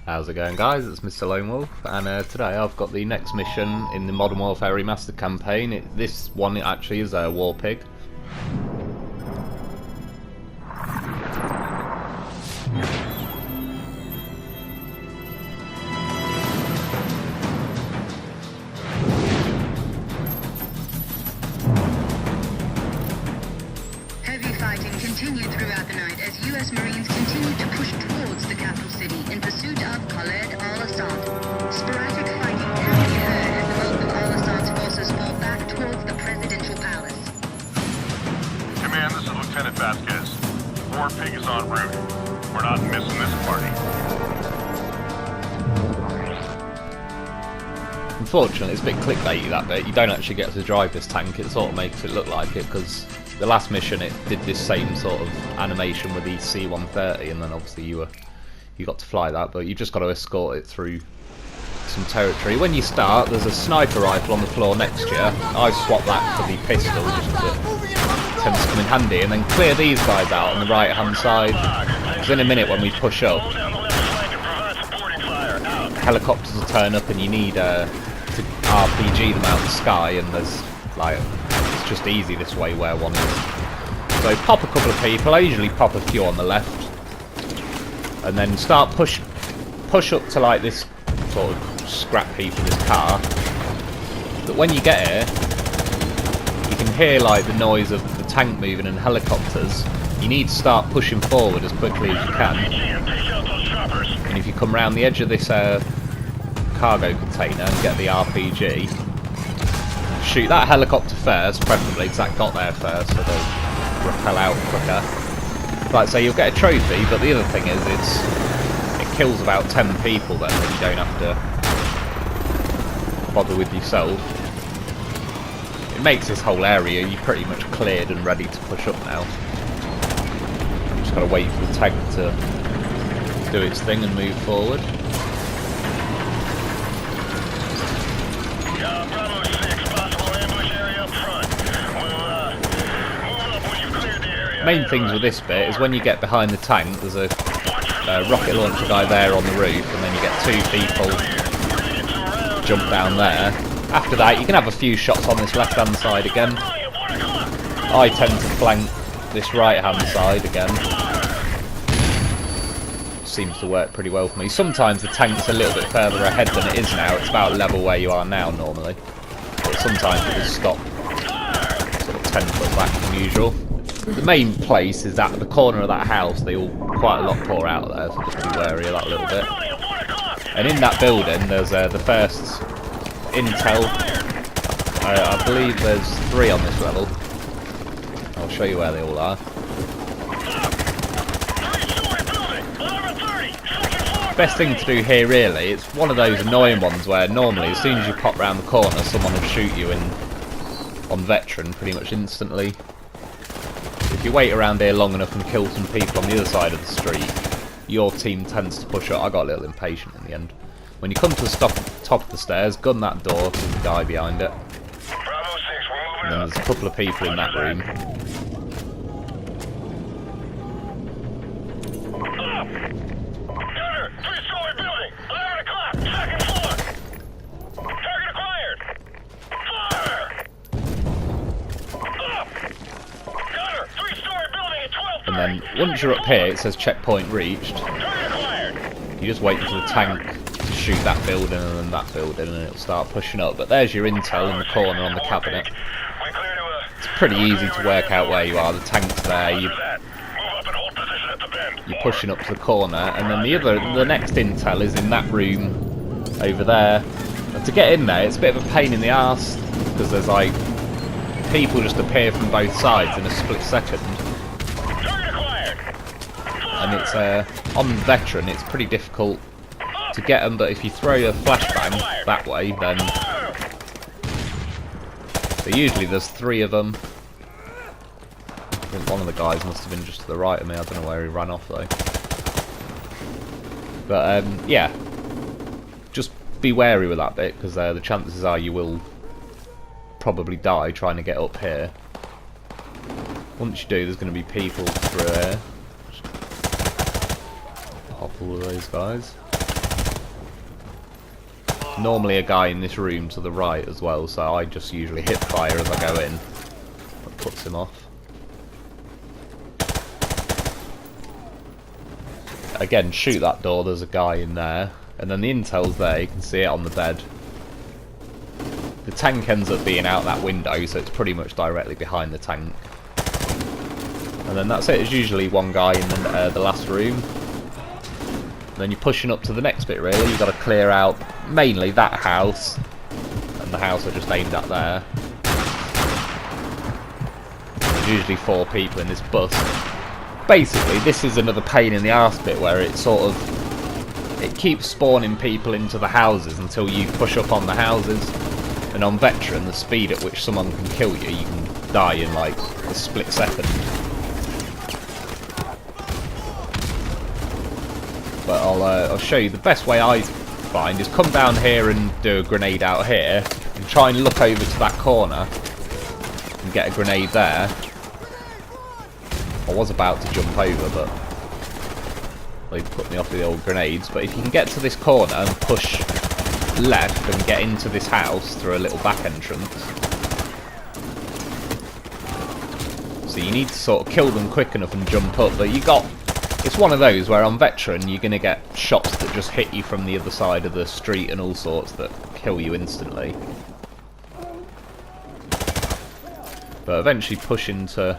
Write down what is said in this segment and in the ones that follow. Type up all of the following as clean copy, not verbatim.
How's it going, guys? It's Mr. Lone Wolf, and today I've got the next mission in the Modern Warfare Remastered campaign. This one actually is a War Pig. Heavy fighting continued throughout the night as U.S. Marines continued to push towards the capital city in pursuit of Khaled al-Assad. Sporadic fighting can be heard as the bulk of al-Assad's forces fall back towards the presidential palace. Command, this is Lieutenant Vasquez. War Pig is en route. We're not missing this party. Unfortunately, it's a bit clickbaity, that bit. You don't actually get to drive this tank. It sort of makes it look like it, because the last mission it did this same sort of animation with the C-130, and then obviously you got to fly that, but you just got to escort it through some territory. When you start, there's a sniper rifle on the floor next to you. I swapped that for the pistol just because it tends to come in handy, and then clear these guys out on the right hand side, because in a minute when we push up, helicopters will turn up and you need to RPG them out the sky, and there's like, it's just easy this way where one is. So pop a couple of people. I usually pop a few on the left, and then start push up to like this sort of scrap heap of this car. But when you get here, you can hear like the noise of the tank moving and helicopters. You need to start pushing forward as quickly as you can. And if you come around the edge of this cargo container and get the RPG, shoot that helicopter first, preferably because that got there first, so they'll repel out quicker. Like I say, you'll get a trophy, but the other thing is it kills about 10 people then, that you don't have to bother with yourself. It makes this whole area you pretty much cleared and ready to push up now. Just gotta wait for the tank to do its thing and move forward. Bravo 6, possible ambush area up front. We'll move up when you've cleared the area. Main things with this bit is when you get behind the tank, there's a rocket launcher guy there on the roof, and then you get two people jump down there. After that, you can have a few shots on this left hand side again. I tend to flank this right hand side again. Seems to work pretty well for me. Sometimes the tank's a little bit further ahead than it is now. It's about level where you are now normally, but sometimes it will stop sort of 10 foot back from usual. The main place is at the corner of that house. They all quite a lot pour out there, so just be wary of that a little bit. And in that building there's the first intel. I believe there's 3 on this level. I'll show you where they all are. Best thing to do here really, it's one of those annoying ones where normally as soon as you pop round the corner someone will shoot you on veteran pretty much instantly. If you wait around here long enough and kill some people on the other side of the street, your team tends to push up. I got a little impatient in the end. When you come to the top of the stairs, gun that door, there's a guy behind it. And then there's a couple of people in that room. And then once you're up here, it says checkpoint reached. You just wait until the tank to shoot that building and then that building, and it'll start pushing up. But there's your intel in the corner on the cabinet. It's pretty easy to work out where you are. The tank's there. You're pushing up to the corner, and then the next intel is in that room over there. And to get in there, it's a bit of a pain in the arse because there's like people just appear from both sides in a split second. And it's on veteran, it's pretty difficult to get them, but if you throw a flashbang that way, then so usually there's 3 of them. I think one of the guys must have been just to the right of me. I don't know where he ran off though. But yeah, just be wary with that bit, because the chances are you will probably die trying to get up here. Once you do, there's going to be people through here. Pop all of those guys. normally a guy in this room to the right as well, so I just usually hit fire as I go in. That puts him off. Again, shoot that door, there's a guy in there. And then the intel's there, you can see it on the bed. The tank ends up being out that window, so it's pretty much directly behind the tank. And then that's it, there's usually one guy in the last room. And then you're pushing up to the next bit really, you've got to clear out mainly that house. And the house I just aimed at there. There's usually 4 people in this bus. Basically, this is another pain in the arse bit where it sort of... it keeps spawning people into the houses until you push up on the houses. And on Veteran, the speed at which someone can kill you, you can die in like a split second. But I'll show you the best way I find is come down here and do a grenade out here, and try and look over to that corner and get a grenade there. I was about to jump over, but they put me off with the old grenades. But if you can get to this corner and push left and get into this house through a little back entrance. So you need to sort of kill them quick enough and jump up, but it's one of those where on Veteran you're going to get shots that just hit you from the other side of the street and all sorts that kill you instantly. But eventually push into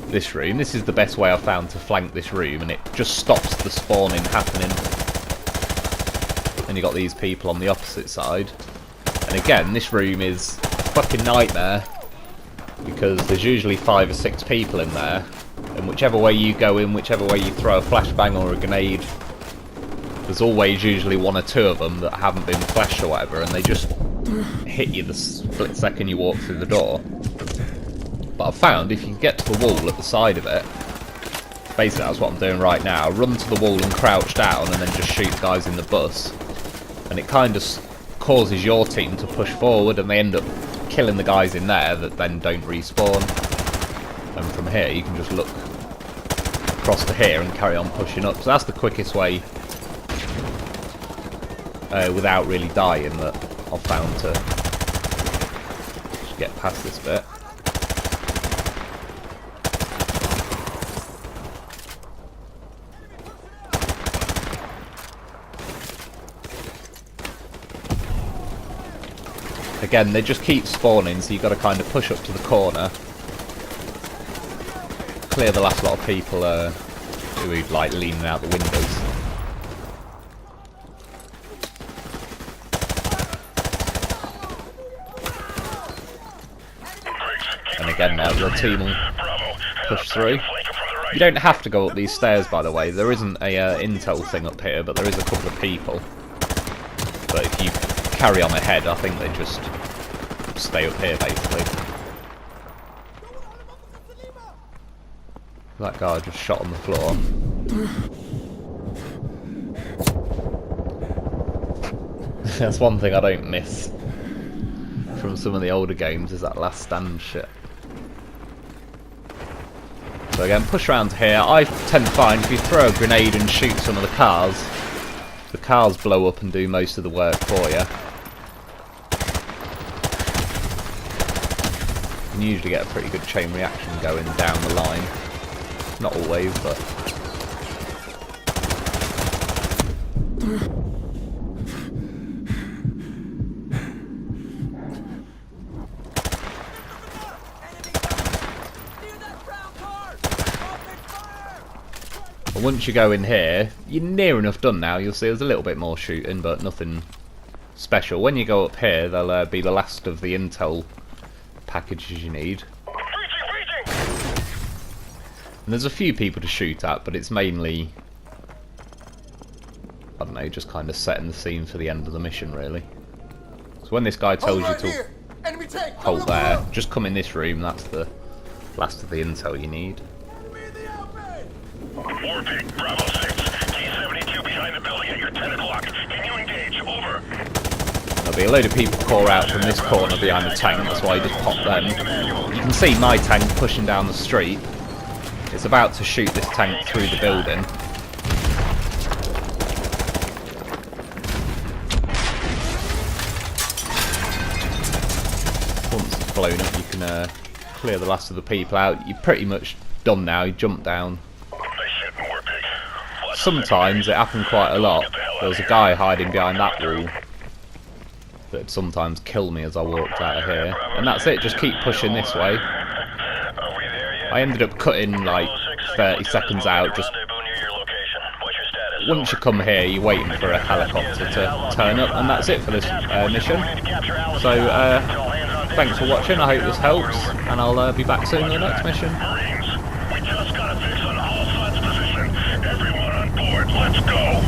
this room. This is the best way I've found to flank this room, and it just stops the spawning happening. And you got these people on the opposite side. And again, this room is a fucking nightmare because there's usually 5 or 6 people in there, and whichever way you go in, whichever way you throw a flashbang or a grenade, there's always usually 1 or 2 of them that haven't been flashed or whatever, and they just hit you the split second you walk through the door. But I've found if you get to the wall at the side of it, basically that's what I'm doing right now, run to the wall and crouch down and then just shoot guys in the bus. And it kind of causes your team to push forward, and they end up killing the guys in there that then don't respawn. And from here you can just look across to here and carry on pushing up. So that's the quickest way without really dying that I've found to just get past this bit. Again, they just keep spawning, so you've got to kind of push up to the corner, clear the last lot of people who are like leaning out the windows. And again now, your team will push through. You don't have to go up these stairs, by the way. There isn't a intel thing up here, but there is a couple of people. But if you carry on ahead, I think they just stay up here basically. That guy just shot on the floor. That's one thing I don't miss from some of the older games, is that last stand shit. So again, push around here. I tend to find if you throw a grenade and shoot some of the cars blow up and do most of the work for you. You can usually get a pretty good chain reaction going down the line. Not always, but... But once you go in here, you're near enough done now. You'll see there's a little bit more shooting, but nothing special. When you go up here, there'll be the last of the intel packages you need. And there's a few people to shoot at, but it's mainly, I don't know, just kind of setting the scene for the end of the mission, really. So when this guy tells you to hold there, just come in this room. That's the last of the intel you need. War Pig, Bravo 6, T-72 behind the building at your 10 o'clock. Can you engage? Over. There'll be a load of people pour out from this corner behind the tank, that's why I just pop them. You can see my tank pushing down the street. It's about to shoot this tank through the building. blown up, you can clear the last of the people out. You're pretty much done now. You jump down. Sometimes it happened quite a lot. There was a guy hiding behind that wall that'd sometimes kill me as I walked out of here. And that's it, just keep pushing this way. I ended up cutting like 30 seconds out. Just once you come here, you're waiting for a helicopter to turn up, and that's it for this mission. So thanks for watching, I hope this helps, and I'll be back soon in the next mission. We just gotta fix an all sides position. Everyone on board, let's go!